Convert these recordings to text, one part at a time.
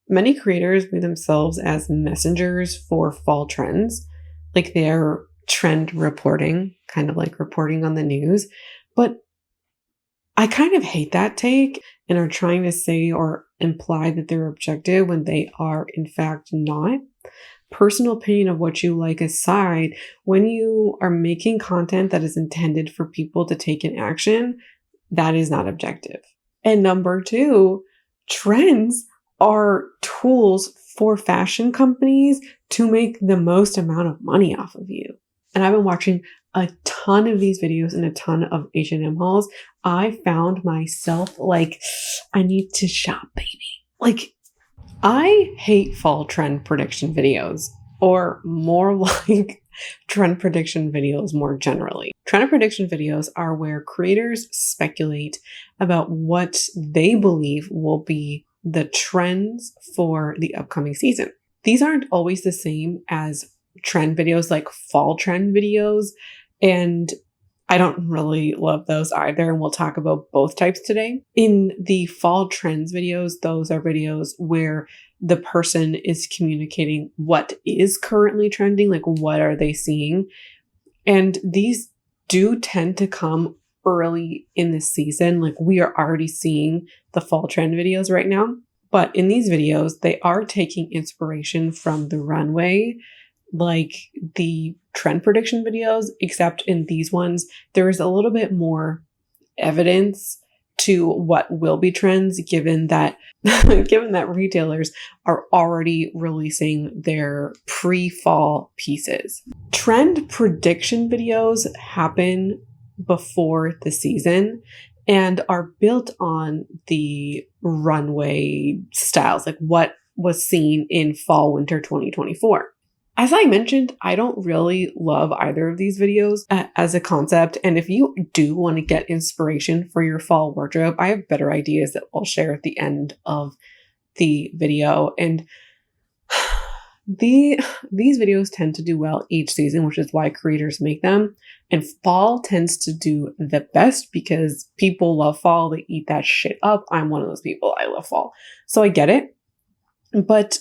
Many creators view themselves as messengers for fall trends, like they're trend reporting, kind of like reporting on the news. But I kind of hate that take and are trying to say or imply that they're objective when they are, in fact, not. Personal opinion of what you like aside, when you are making content that is intended for people to take an action, that is not objective. And number two, trends are tools for fashion companies to make the most amount of money off of you. And I've been watching a ton of these videos and a ton of H&M hauls. I found myself like, I need to shop, baby. Like, I hate fall trend prediction videos, or more like trend prediction videos more generally. Trend prediction videos are where creators speculate about what they believe will be the trends for the upcoming season. These aren't always the same as trend videos like fall trend videos, and I don't really love those either, and we'll talk about both types today. In the fall trends videos, those are videos where the person is communicating what is currently trending, like what are they seeing. And these do tend to come early in the season. Like we are already seeing the fall trend videos right now. But in these videos, they are taking inspiration from the runway, like the trend prediction videos, except in these ones, there is a little bit more evidence to what will be trends, given that retailers are already releasing their pre-fall pieces. Trend prediction videos happen before the season and are built on the runway styles, like what was seen in fall winter 2024. As I mentioned, I don't really love either of these videos as a concept. And if you do want to get inspiration for your fall wardrobe, I have better ideas that I'll share at the end of the video. And these videos tend to do well each season, which is why creators make them. And fall tends to do the best because people love fall. They eat that shit up. I'm one of those people. I love fall. So I get it. But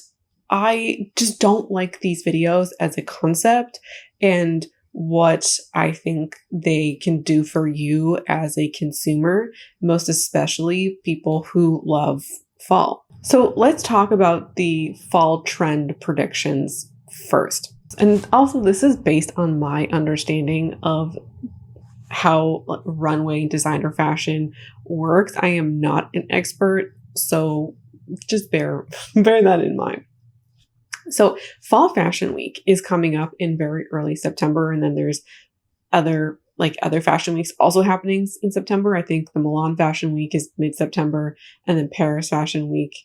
I just don't like these videos as a concept and what I think they can do for you as a consumer, most especially people who love fall. So let's talk about the fall trend predictions first. And also, this is based on my understanding of how runway designer fashion works. I am not an expert, so just bear that in mind. So Fall Fashion Week is coming up in very early September, and then there's other fashion weeks also happening in September. I think the Milan Fashion Week is mid-September, and then Paris Fashion Week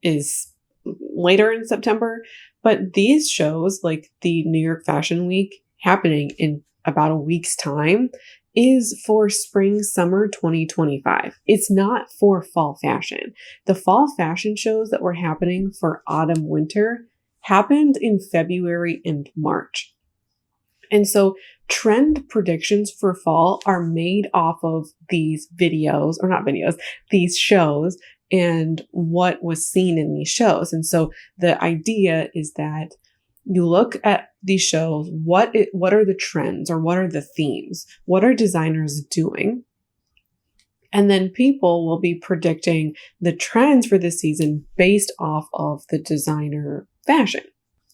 is later in September. But these shows, like the New York Fashion Week happening in about a week's time, is for spring summer 2025. It's not for fall fashion. The fall fashion shows that were happening for autumn winter happened in February and March. And so trend predictions for fall are made off of these videos, or not videos, these shows and what was seen in these shows. And so the idea is that you look at these shows, what are the trends or what are the themes? What are designers doing? And then people will be predicting the trends for this season based off of the designer fashion.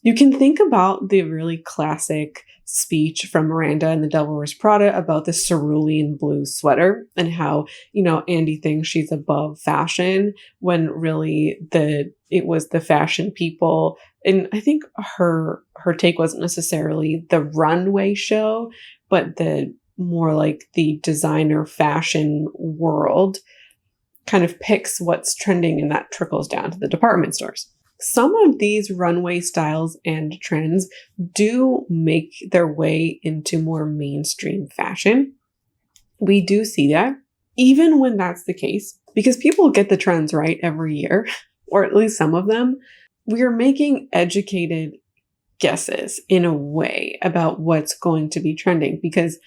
You can think about the really classic speech from Miranda in The Devil Wears Prada about the cerulean blue sweater and how, Andy thinks she's above fashion when really it was the fashion people. And I think her take wasn't necessarily the runway show, but the more like the designer fashion world kind of picks what's trending and that trickles down to the department stores. Some of these runway styles and trends do make their way into more mainstream fashion. We do see that, even when that's the case, because people get the trends right every year, or at least some of them. We are making educated guesses in a way about what's going to be trending, because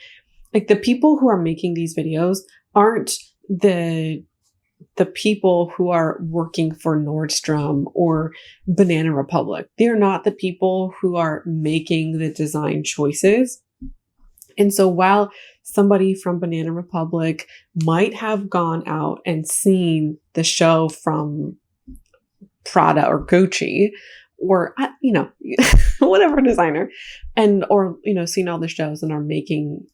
like the people who are making these videos aren't the the people who are working for Nordstrom or Banana Republic. They're not the people who are making the design choices. And so while somebody from Banana Republic might have gone out and seen the show from Prada or Gucci or, whatever designer, and, or, seen all the shows and are making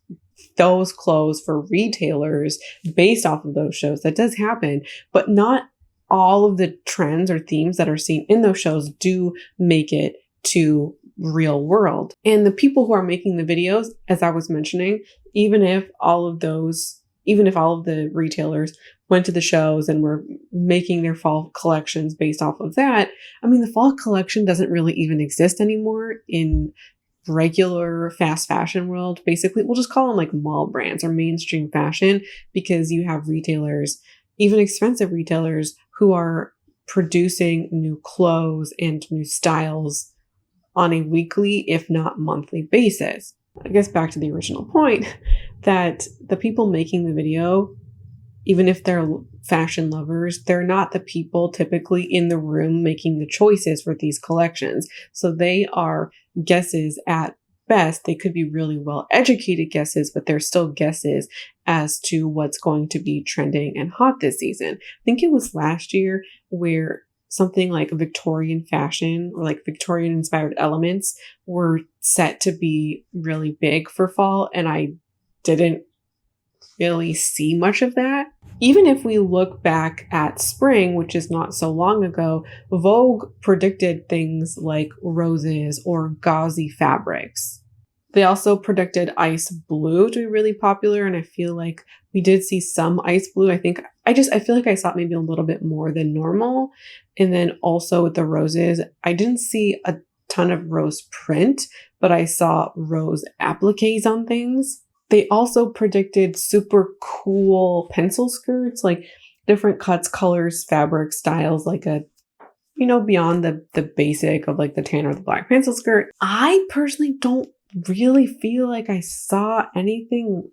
those clothes for retailers based off of those shows. That does happen, but not all of the trends or themes that are seen in those shows do make it to real world. And the people who are making the videos, as I was mentioning, even if all of the retailers went to the shows and were making their fall collections based off of that, I mean, the fall collection doesn't really even exist anymore in regular fast fashion world. Basically, we'll just call them like mall brands or mainstream fashion, because you have retailers, even expensive retailers, who are producing new clothes and new styles on a weekly, if not monthly basis. I guess back to the original point that the people making the video, even if they're fashion lovers, they're not the people typically in the room making the choices for these collections. So they are guesses at best. They could be really well educated guesses, but they're still guesses as to what's going to be trending and hot this season. I think it was last year where something like Victorian fashion or like Victorian inspired elements were set to be really big for fall, and I didn't really see much of that. Even if we look back at spring, which is not so long ago, Vogue predicted things like roses or gauzy fabrics. They also predicted ice blue to be really popular, and I feel like we did see some ice blue. I feel like I saw it maybe a little bit more than normal. And then also with the roses, I didn't see a ton of rose print, but I saw rose appliques on things. They also predicted super cool pencil skirts, like different cuts, colors, fabric styles, like beyond the basic of like the tan or the black pencil skirt. I personally don't really feel like I saw anything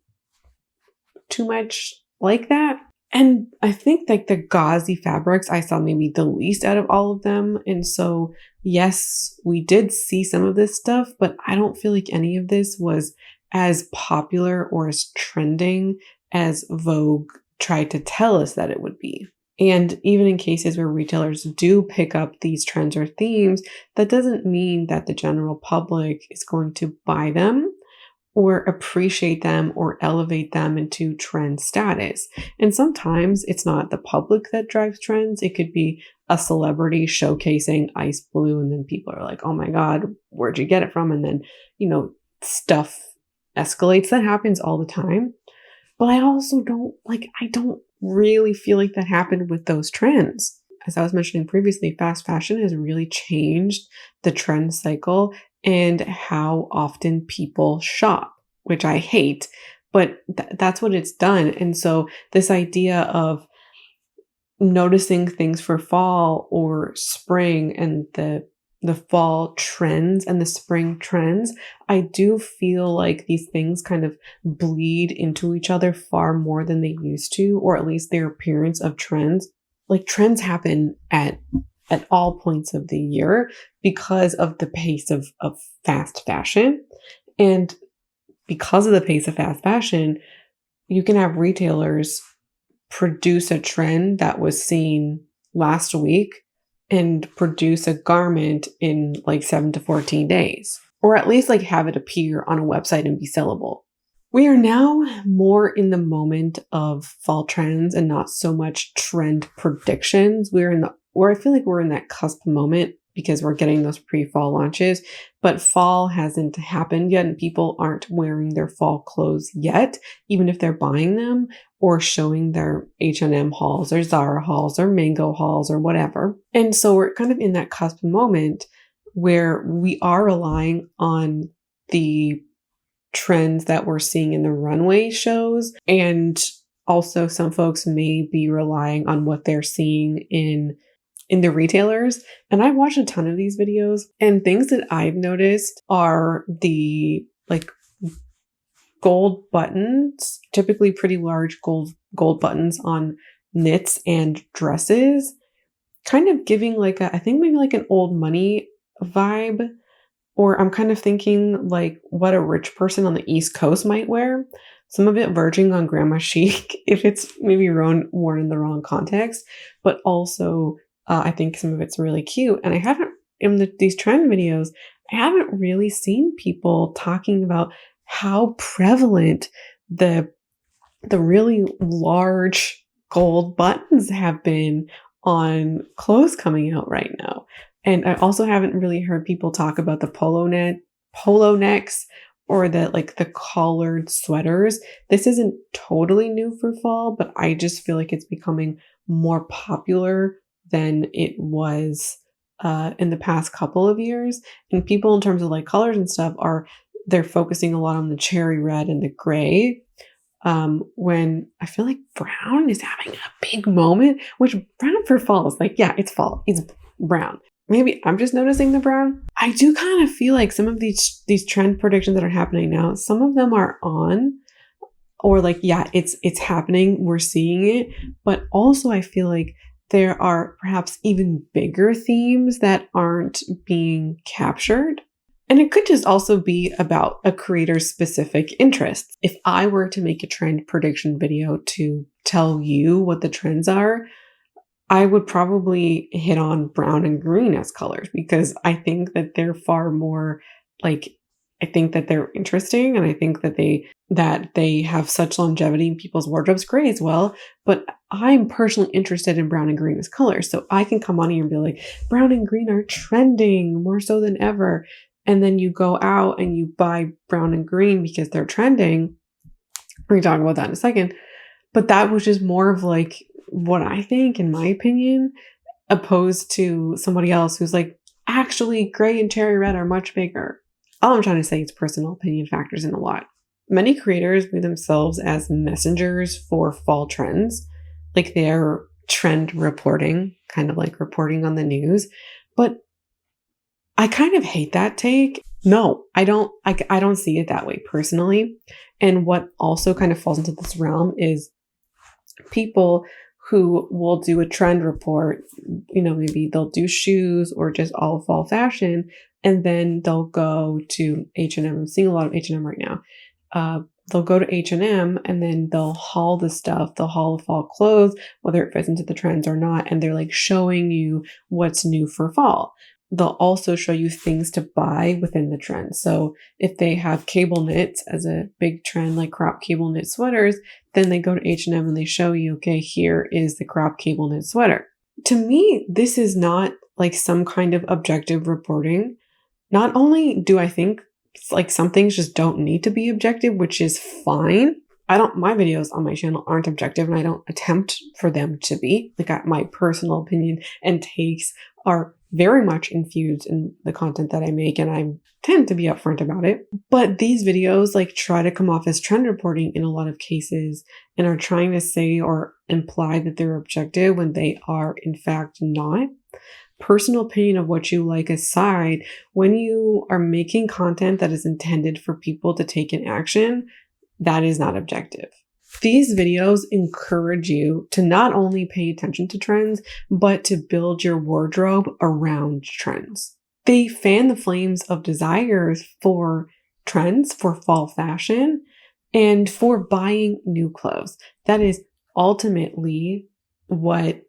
too much like that. And I think like the gauzy fabrics, I saw maybe the least out of all of them. And so, yes, we did see some of this stuff, but I don't feel like any of this was as popular or as trending as Vogue tried to tell us that it would be. And even in cases where retailers do pick up these trends or themes, that doesn't mean that the general public is going to buy them or appreciate them or elevate them into trend status. And sometimes it's not the public that drives trends. It could be a celebrity showcasing ice blue, and then people are like, oh my God, where'd you get it from? And then, stuff escalates. That happens all the time. But I also I don't really feel like that happened with those trends. As I was mentioning previously, fast fashion has really changed the trend cycle and how often people shop, which I hate, but that's what it's done. And so this idea of noticing things for fall or spring and the fall trends and the spring trends, I do feel like these things kind of bleed into each other far more than they used to, or at least their appearance of trends. Like trends happen at all points of the year because of the pace of fast fashion. And because of the pace of fast fashion, you can have retailers produce a trend that was seen last week and produce a garment in like 7 to 14 days, or at least like have it appear on a website and be sellable. We are now more in the moment of fall trends and not so much trend predictions. I feel like we're in that cusp moment because we're getting those pre-fall launches, but fall hasn't happened yet and people aren't wearing their fall clothes yet, even if they're buying them or showing their H&M hauls or Zara hauls or Mango hauls or whatever. And so we're kind of in that cusp moment where we are relying on the trends that we're seeing in the runway shows, and also some folks may be relying on what they're seeing in the retailers. And I've watched a ton of these videos, and things that I've noticed are the like gold buttons, typically pretty large gold buttons on knits and dresses, kind of giving like I think maybe like an old money vibe. Or I'm kind of thinking like what a rich person on the East Coast might wear. Some of it verging on grandma chic if it's maybe worn in the wrong context, but also I think some of it's really cute. And I haven't in these trend videos, I haven't really seen people talking about how prevalent the really large gold buttons have been on clothes coming out right now. And I also haven't really heard people talk about the polo necks or the collared sweaters. This isn't totally new for fall, but I just feel like it's becoming more popular than it was in the past couple of years. And people in terms of like colors and stuff they're focusing a lot on the cherry red and the gray, when I feel like brown is having a big moment, which brown for fall is like, yeah, it's fall, it's brown. Maybe I'm just noticing the brown. I do kind of feel like some of these trend predictions that are happening now, some of them are on, or like, yeah, it's happening, we're seeing it, but also I feel like there are perhaps even bigger themes that aren't being captured. And it could just also be about a creator's specific interests. If I were to make a trend prediction video to tell you what the trends are, I would probably hit on brown and green as colors because I think that they're far more like, I think that they're interesting, and I think that they have such longevity in people's wardrobes. Gray as well, but I'm personally interested in brown and green as colors. So I can come on here and be like, brown and green are trending more so than ever. And then you go out and you buy brown and green because they're trending. We can talk about that in a second. But that was just more of like what I think, in my opinion, opposed to somebody else who's like, actually, gray and cherry red are much bigger. All I'm trying to say is personal opinion factors in a lot. Many creators view themselves as messengers for fall trends, like they're trend reporting, kind of like reporting on the news. But I kind of hate that take. No, I don't. I don't see it that way personally. And what also kind of falls into this realm is people who will do a trend report. Maybe they'll do shoes or just all fall fashion, and then they'll go to H&M. I'm seeing a lot of H&M right now. They'll go to H&M and then they'll haul the stuff. They'll haul the fall clothes, whether it fits into the trends or not, and they're like showing you what's new for fall. They'll also show you things to buy within the trend. So if they have cable knits as a big trend, like crop cable knit sweaters, then they go to H&M and they show you, okay, here is the crop cable knit sweater. To me, this is not like some kind of objective reporting. Not only do I think like some things just don't need to be objective, which is fine. My videos on my channel aren't objective and I don't attempt for them to be. Like my personal opinion and takes are very much infused in the content that I make, and I tend to be upfront about it. But these videos like try to come off as trend reporting in a lot of cases and are trying to say or imply that they're objective when they are in fact not. Personal opinion of what you like aside, when you are making content that is intended for people to take an action, that is not objective. These videos encourage you to not only pay attention to trends, but to build your wardrobe around trends. They fan the flames of desires for trends, for fall fashion, and for buying new clothes. That is ultimately what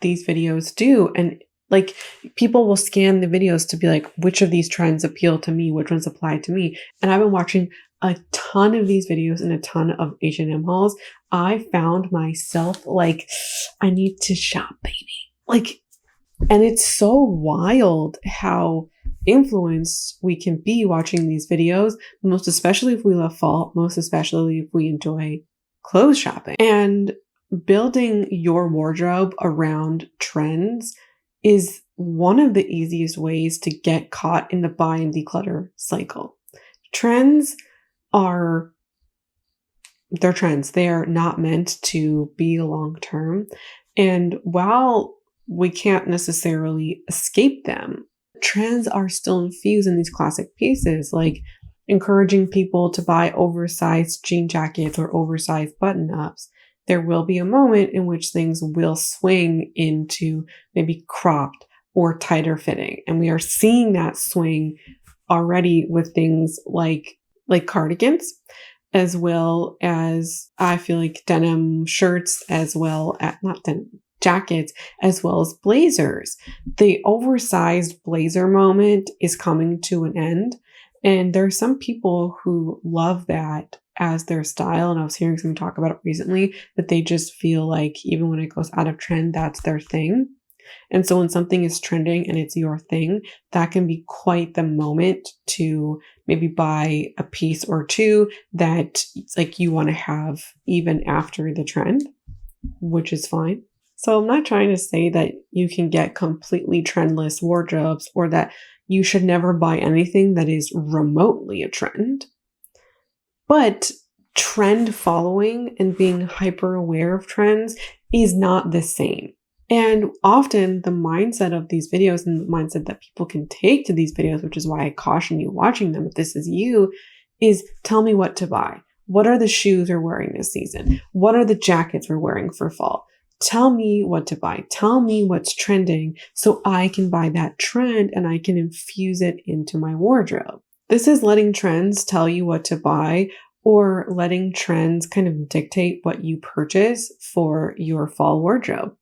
these videos do. And like people will scan the videos to be like, which of these trends appeal to me? Which ones apply to me? And I've been watching a ton of these videos and a ton of H&M hauls. I found myself like, I need to shop, baby. And it's so wild how influenced we can be watching these videos, most especially if we love fall, most especially if we enjoy clothes shopping. And building your wardrobe around trends is one of the easiest ways to get caught in the buy and declutter cycle. Trends they're trends. They are not meant to be long term. And while we can't necessarily escape them, trends are still infused in these classic pieces, like encouraging people to buy oversized jean jackets or oversized button ups. there will be a moment in which things will swing into maybe cropped or tighter fitting. And we are seeing that swing already with things like cardigans, as well as I feel like denim shirts, as well as not denim jackets, as well as blazers. The oversized blazer moment is coming to an end. And there are some people who love that as their style. And I was hearing someone talk about it recently, that they just feel like even when it goes out of trend, that's their thing. And so when something is trending and it's your thing, that can be quite the moment to maybe buy a piece or two that like you want to have even after the trend, which is fine. So I'm not trying to say that you can get completely trendless wardrobes or that you should never buy anything that is remotely a trend. But trend following and being hyper aware of trends is not the same. And often the mindset of these videos and the mindset that people can take to these videos, which is why I caution you watching them if this is you, is tell me what to buy. What are the shoes we're wearing this season? What are the jackets we're wearing for fall? Tell me what to buy. Tell me what's trending so I can buy that trend and I can infuse it into my wardrobe. This is letting trends tell you what to buy, or letting trends kind of dictate what you purchase for your fall wardrobe.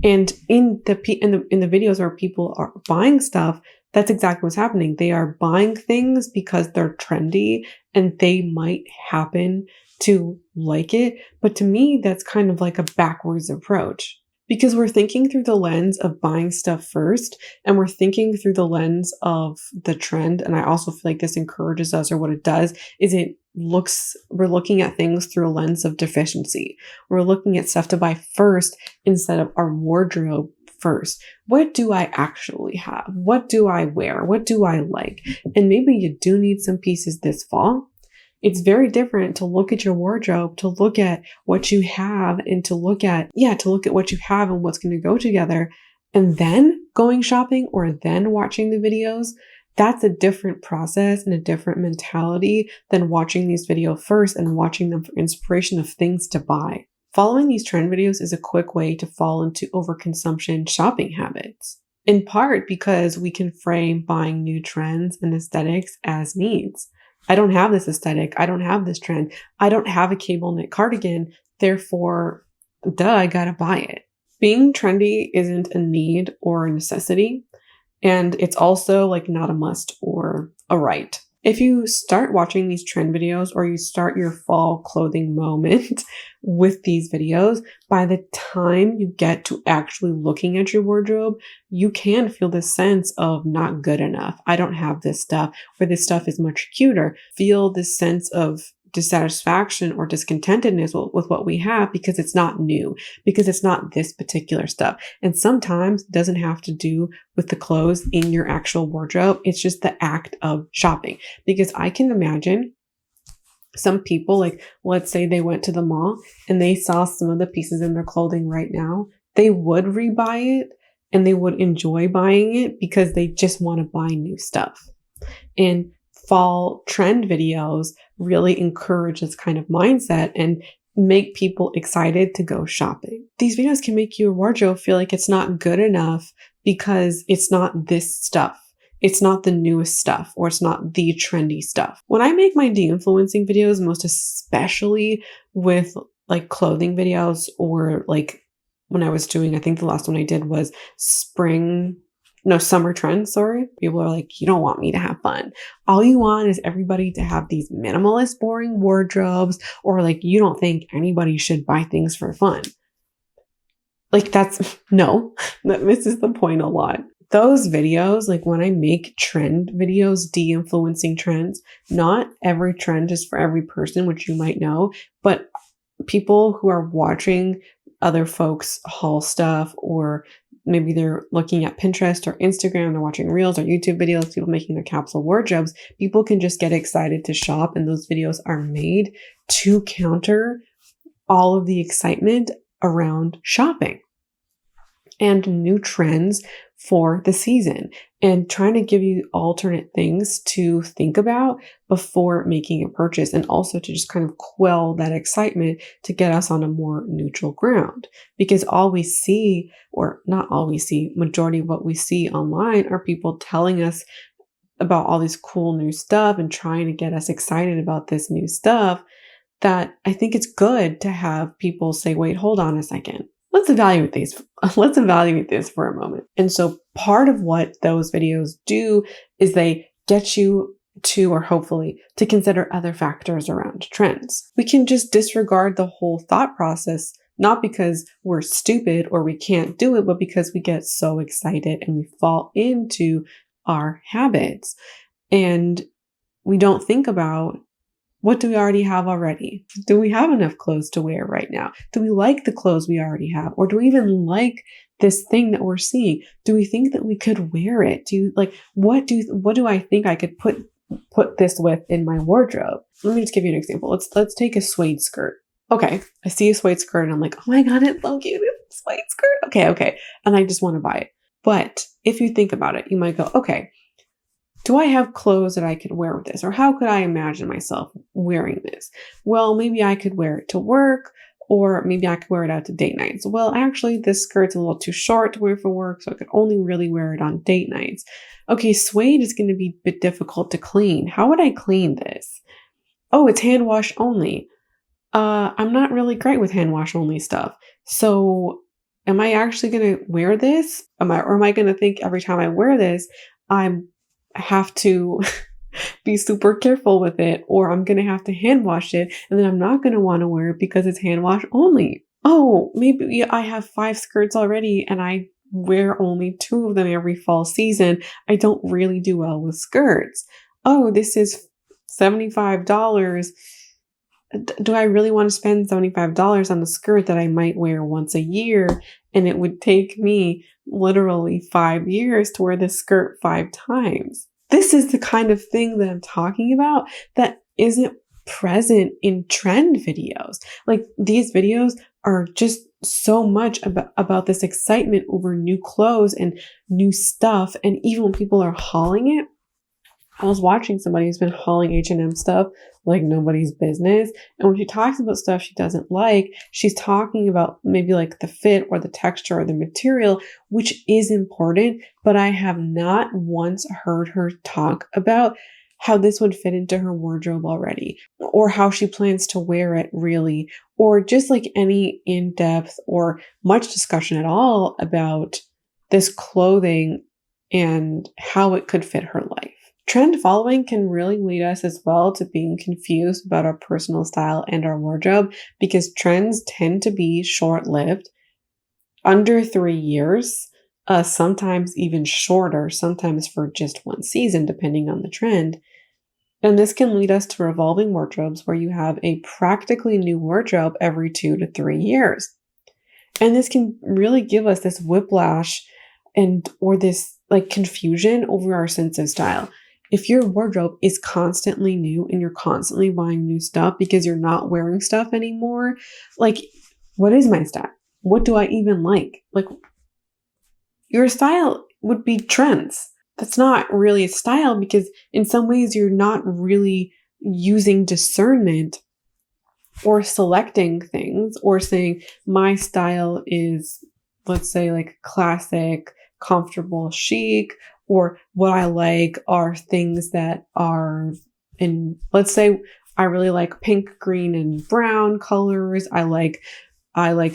And in the videos where people are buying stuff, that's exactly what's happening. They are buying things because they're trendy and they might happen to like it. But to me, that's kind of like a backwards approach, because we're thinking through the lens of buying stuff first, and we're thinking through the lens of the trend. And I also feel like this encourages us, or what it does is we're looking at things through a lens of deficiency. We're looking at stuff to buy first instead of our wardrobe first. What do I actually have? What do I wear? What do I like? And maybe you do need some pieces this fall. It's very different to look at your wardrobe, to look at what you have, and to look at what you have and what's going to go together, and then going shopping or then watching the videos. That's a different process and a different mentality than watching these videos first and watching them for inspiration of things to buy. Following these trend videos is a quick way to fall into overconsumption shopping habits, in part because we can frame buying new trends and aesthetics as needs. I don't have this aesthetic. I don't have this trend. I don't have a cable knit cardigan. Therefore, I gotta buy it. Being trendy isn't a need or a necessity. And it's also like not a must or a right. If you start watching these trend videos, or you start your fall clothing moment with these videos, by the time you get to actually looking at your wardrobe, you can feel this sense of not good enough. I don't have this stuff, or this stuff is much cuter. Feel this sense of dissatisfaction or discontentedness with what we have, because it's not new, because it's not this particular stuff. And sometimes it doesn't have to do with the clothes in your actual wardrobe. It's just the act of shopping. Because I can imagine some people, like, let's say they went to the mall and they saw some of the pieces in their clothing right now, they would rebuy it and they would enjoy buying it because they just want to buy new stuff. And fall trend videos really encourage this kind of mindset and make people excited to go shopping. These videos can make your wardrobe feel like it's not good enough because it's not this stuff. It's not the newest stuff, or it's not the trendy stuff. When I make my de-influencing videos, most especially with like clothing videos, or like when I was doing, I think the last one I did was summer trends, sorry. People are like, you don't want me to have fun. All you want is everybody to have these minimalist, boring wardrobes, or like you don't think anybody should buy things for fun. Like that misses the point a lot. Those videos, like when I make trend videos, de-influencing trends, not every trend is for every person, which you might know, but people who are watching other folks haul stuff, or maybe they're looking at Pinterest or Instagram, they're watching reels or YouTube videos, people making their capsule wardrobes, people can just get excited to shop, and those videos are made to counter all of the excitement around shopping. And new trends for the season and trying to give you alternate things to think about before making a purchase, and also to just kind of quell that excitement to get us on a more neutral ground. Because all we see, or not all we see, majority of what we see online are people telling us about all this cool new stuff and trying to get us excited about this new stuff, that I think it's good to have people say, wait, hold on a second. Let's evaluate these. Let's evaluate this for a moment. And so part of what those videos do is they get you to, or hopefully to, consider other factors around trends. We can just disregard the whole thought process, not because we're stupid or we can't do it, but because we get so excited and we fall into our habits and we don't think about, what do we already have already? Do we have enough clothes to wear right now? Do we like the clothes we already have? Or do we even like this thing that we're seeing? Do we think that we could wear it? Do you like, what do I think I could put this with in my wardrobe? Let me just give you an example. Let's take a suede skirt. Okay, I see a suede skirt and I'm like, oh my God, it's so cute. It's a suede skirt. Okay. And I just want to buy it. But if you think about it, you might go, okay, do I have clothes that I could wear with this? Or how could I imagine myself wearing this? Well, maybe I could wear it to work, or maybe I could wear it out to date nights. Well, actually, this skirt's a little too short to wear for work, so I could only really wear it on date nights. Okay, suede is going to be a bit difficult to clean. How would I clean this? Oh, it's hand wash only. I'm not really great with hand wash only stuff. So am I actually going to wear this? Am I going to think every time I wear this, I have to be super careful with it, or I'm going to have to hand wash it, and then I'm not going to want to wear it because it's hand wash only. Oh, maybe I have 5 skirts already and I wear only 2 of them every fall season. I don't really do well with skirts. Oh, this is $75. Do I really want to spend $75 on a skirt that I might wear once a year? And it would take me literally 5 years to wear this skirt 5 times. This is the kind of thing that I'm talking about that isn't present in trend videos. Like, these videos are just so much about this excitement over new clothes and new stuff. And even when people are hauling it, I was watching somebody who's been hauling H&M stuff like nobody's business. And when she talks about stuff she doesn't like, she's talking about maybe like the fit or the texture or the material, which is important. But I have not once heard her talk about how this would fit into her wardrobe already, or how she plans to wear it really, or just like any in-depth or much discussion at all about this clothing and how it could fit her life. Trend following can really lead us as well to being confused about our personal style and our wardrobe, because trends tend to be short-lived, under 3 years, sometimes even shorter, sometimes for just one season, depending on the trend. And this can lead us to revolving wardrobes where you have a practically new wardrobe every 2 to 3 years. And this can really give us this whiplash or this like confusion over our sense of style. If your wardrobe is constantly new and you're constantly buying new stuff because you're not wearing stuff anymore, like, what is my style? What do I even like? Like, your style would be trends. That's not really a style, because in some ways you're not really using discernment or selecting things or saying my style is, let's say, like classic, comfortable, chic, or what I like are things that are in, let's say I really like pink, green, and brown colors. I like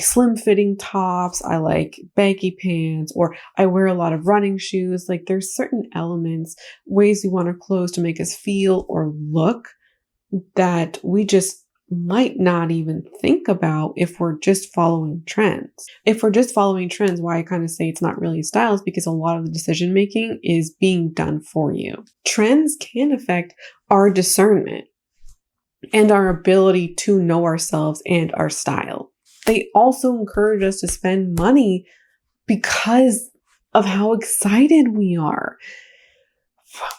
slim fitting tops. I like baggy pants, or I wear a lot of running shoes. Like, there's certain elements, ways we want our clothes to make us feel or look that we just might not even think about if we're just following trends. If we're just following trends, why I kind of say it's not really styles, because a lot of the decision making is being done for you. Trends can affect our discernment and our ability to know ourselves and our style. They also encourage us to spend money because of how excited we are.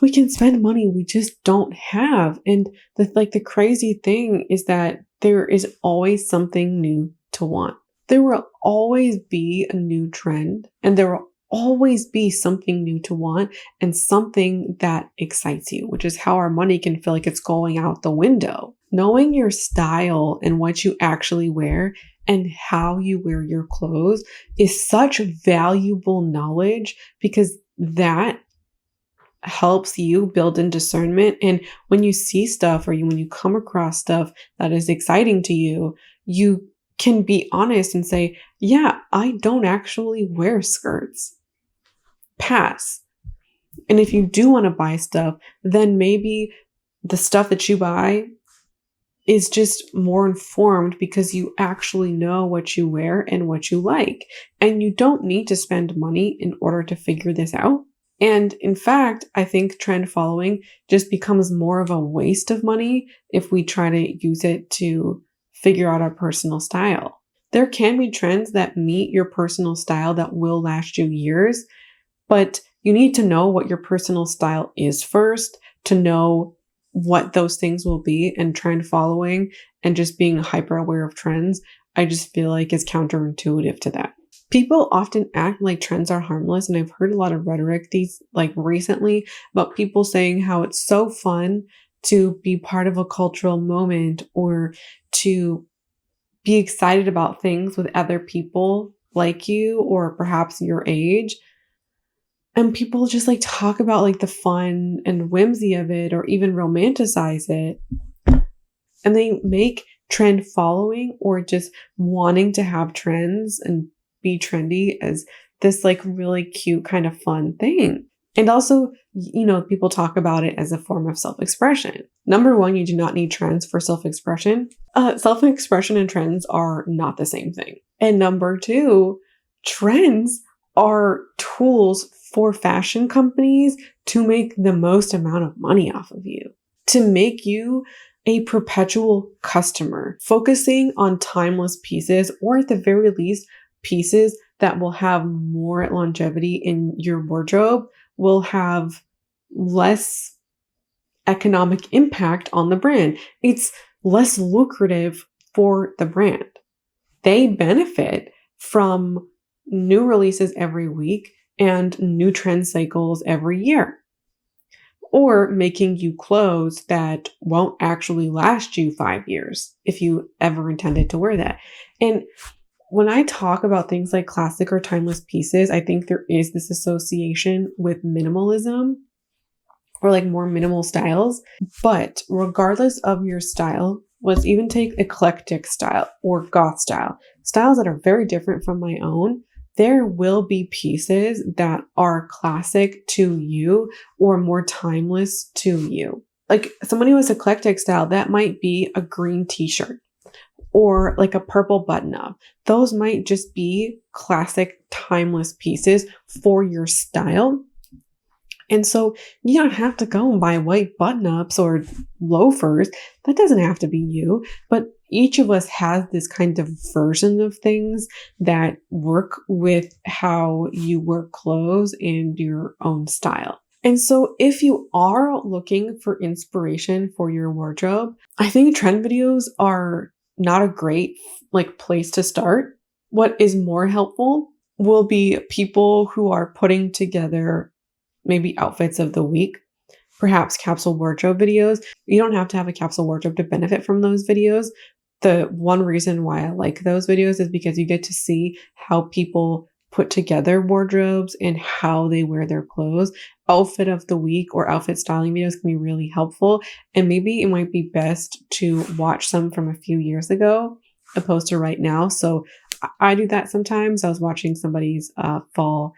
We can spend money we just don't have. And the crazy thing is that there is always something new to want. There will always be a new trend, and there will always be something new to want and something that excites you, which is how our money can feel like it's going out the window. Knowing your style and what you actually wear and how you wear your clothes is such valuable knowledge because that helps you build in discernment. And when you see stuff when you come across stuff that is exciting to you, you can be honest and say, yeah, I don't actually wear skirts. Pass. And if you do want to buy stuff, then maybe the stuff that you buy is just more informed because you actually know what you wear and what you like. And you don't need to spend money in order to figure this out. And in fact, I think trend following just becomes more of a waste of money if we try to use it to figure out our personal style. There can be trends that meet your personal style that will last you years, but you need to know what your personal style is first to know what those things will be. And trend following and just being hyper aware of trends, I just feel like is counterintuitive to that. People often act like trends are harmless, and I've heard a lot of rhetoric recently about people saying how it's so fun to be part of a cultural moment or to be excited about things with other people like you or perhaps your age. And people just like talk about like the fun and whimsy of it or even romanticize it. And they make trend following or just wanting to have trends and be trendy as this like really cute kind of fun thing. And also, people talk about it as a form of self-expression. Number one, you do not need trends for self-expression. Self-expression and trends are not the same thing. And number two, trends are tools for fashion companies to make the most amount of money off of you, to make you a perpetual customer, focusing on timeless pieces, or at the very least, pieces that will have more longevity in your wardrobe, will have less economic impact on the brand. It's less lucrative for the brand. They benefit from new releases every week and new trend cycles every year, or making you clothes that won't actually last you 5 years if you ever intended to wear that. And when I talk about things like classic or timeless pieces, I think there is this association with minimalism or like more minimal styles. But regardless of your style, let's even take eclectic style or goth style, styles that are very different from my own. There will be pieces that are classic to you or more timeless to you. Like somebody who has eclectic style, that might be a green t-shirt or like a purple button up. Those might just be classic timeless pieces for your style. And so you don't have to go and buy white button ups or loafers. That doesn't have to be you, but each of us has this kind of version of things that work with how you wear clothes and your own style. And so if you are looking for inspiration for your wardrobe, I think trend videos are not a great place to start. What is more helpful will be people who are putting together maybe outfits of the week, perhaps capsule wardrobe videos. You don't have to have a capsule wardrobe to benefit from those videos. The one reason why I like those videos is because you get to see how people put together wardrobes and how they wear their clothes. Outfit of the week or outfit styling videos can be really helpful. And maybe it might be best to watch some from a few years ago opposed to right now. So I do that sometimes. I was watching somebody's fall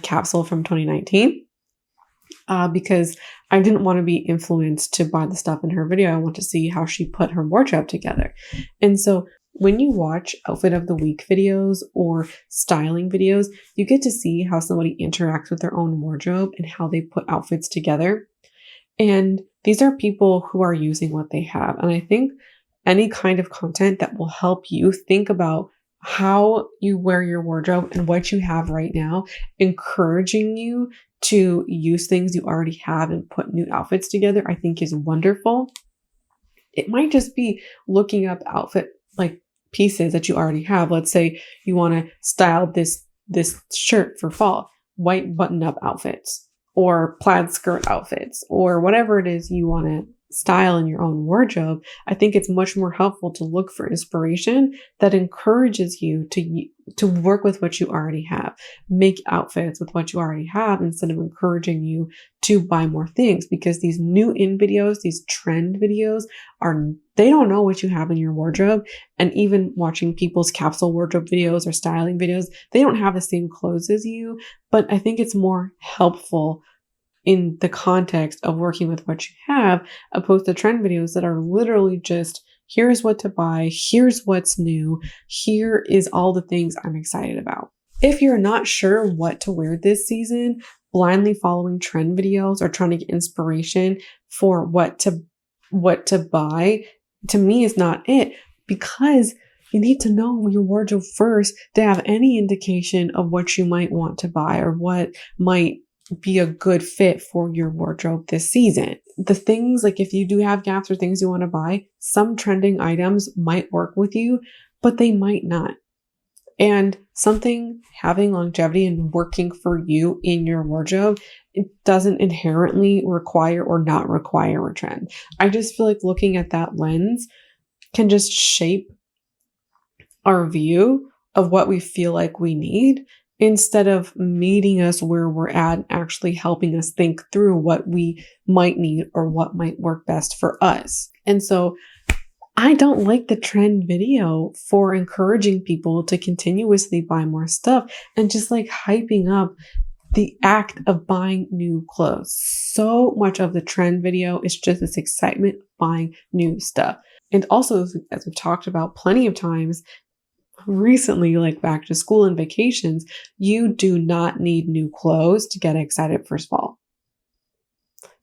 capsule from 2019. Because I didn't want to be influenced to buy the stuff in her video. I want to see how she put her wardrobe together. And so when you watch outfit of the week videos or styling videos, you get to see how somebody interacts with their own wardrobe and how they put outfits together. And these are people who are using what they have. And I think any kind of content that will help you think about how you wear your wardrobe and what you have right now, encouraging you to use things you already have and put new outfits together, I think is wonderful. It might just be looking up outfit pieces that you already have. Let's say you want to style this shirt for fall. white button-up outfits or plaid skirt outfits or whatever it is you want to style in your own wardrobe. I think it's much more helpful to look for inspiration that encourages you to work with what you already have, make outfits with what you already have instead of encouraging you to buy more things, because these new in videos, these trend videos they don't know what you have in your wardrobe. And even watching people's capsule wardrobe videos or styling videos, they don't have the same clothes as you. But I think it's more helpful in the context of working with what you have, opposed to trend videos that are literally just, here's what to buy, here's what's new, here is all the things I'm excited about. If you're not sure what to wear this season, blindly following trend videos or trying to get inspiration for what to buy, to me is not it, because you need to know your wardrobe first to have any indication of what you might want to buy or what might be a good fit for your wardrobe this season. The things, like if you do have gaps or things you want to buy, some trending items might work with you, but they might not. And something having longevity and working for you in your wardrobe, it doesn't inherently require or not require a trend. I just feel like looking at that lens can just shape our view of what we feel like we need, instead of meeting us where we're at and actually helping us think through what we might need or what might work best for us. And so I don't like the trend video for encouraging people to continuously buy more stuff and just like hyping up the act of buying new clothes. So much of the trend video is just this excitement of buying new stuff. And also, as we've talked about plenty of times, recently, like back to school and vacations, you do not need new clothes to get excited for fall.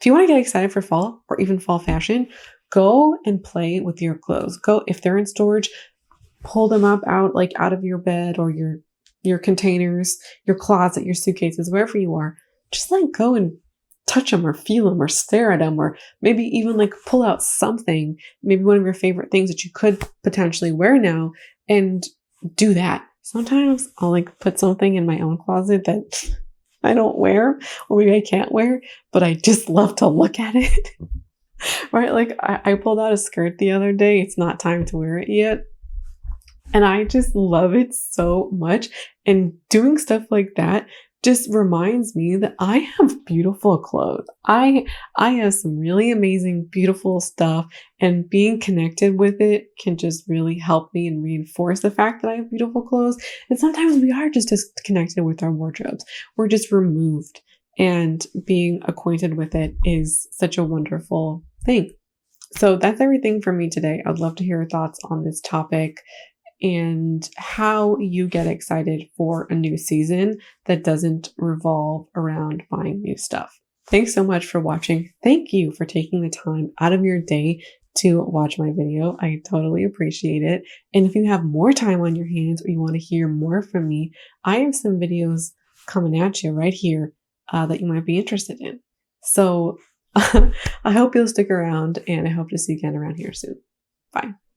If you want to get excited for fall or even fall fashion, go and play with your clothes. Go, if they're in storage, pull them up out of your bed or your containers, your closet, your suitcases, wherever you are. Just like go and touch them or feel them or stare at them, or maybe even like pull out something, maybe one of your favorite things that you could potentially wear now, and do that. Sometimes I'll like put something in my own closet that I don't wear, or maybe I can't wear, but I just love to look at it. Right? Like I pulled out a skirt the other day. It's not time to wear it yet. And I just love it so much. And doing stuff like that just reminds me that I have beautiful clothes. I have some really amazing, beautiful stuff, and being connected with it can just really help me and reinforce the fact that I have beautiful clothes. And sometimes we are just disconnected with our wardrobes. We're just removed, and being acquainted with it is such a wonderful thing. So that's everything for me today. I'd love to hear your thoughts on this topic and how you get excited for a new season that doesn't revolve around buying new stuff. Thanks so much for watching. Thank you for taking the time out of your day to watch my video. I totally appreciate it. And if you have more time on your hands or you want to hear more from me, I have some videos coming at you right here that you might be interested in. So I hope you'll stick around, and I hope to see you again around here soon. Bye.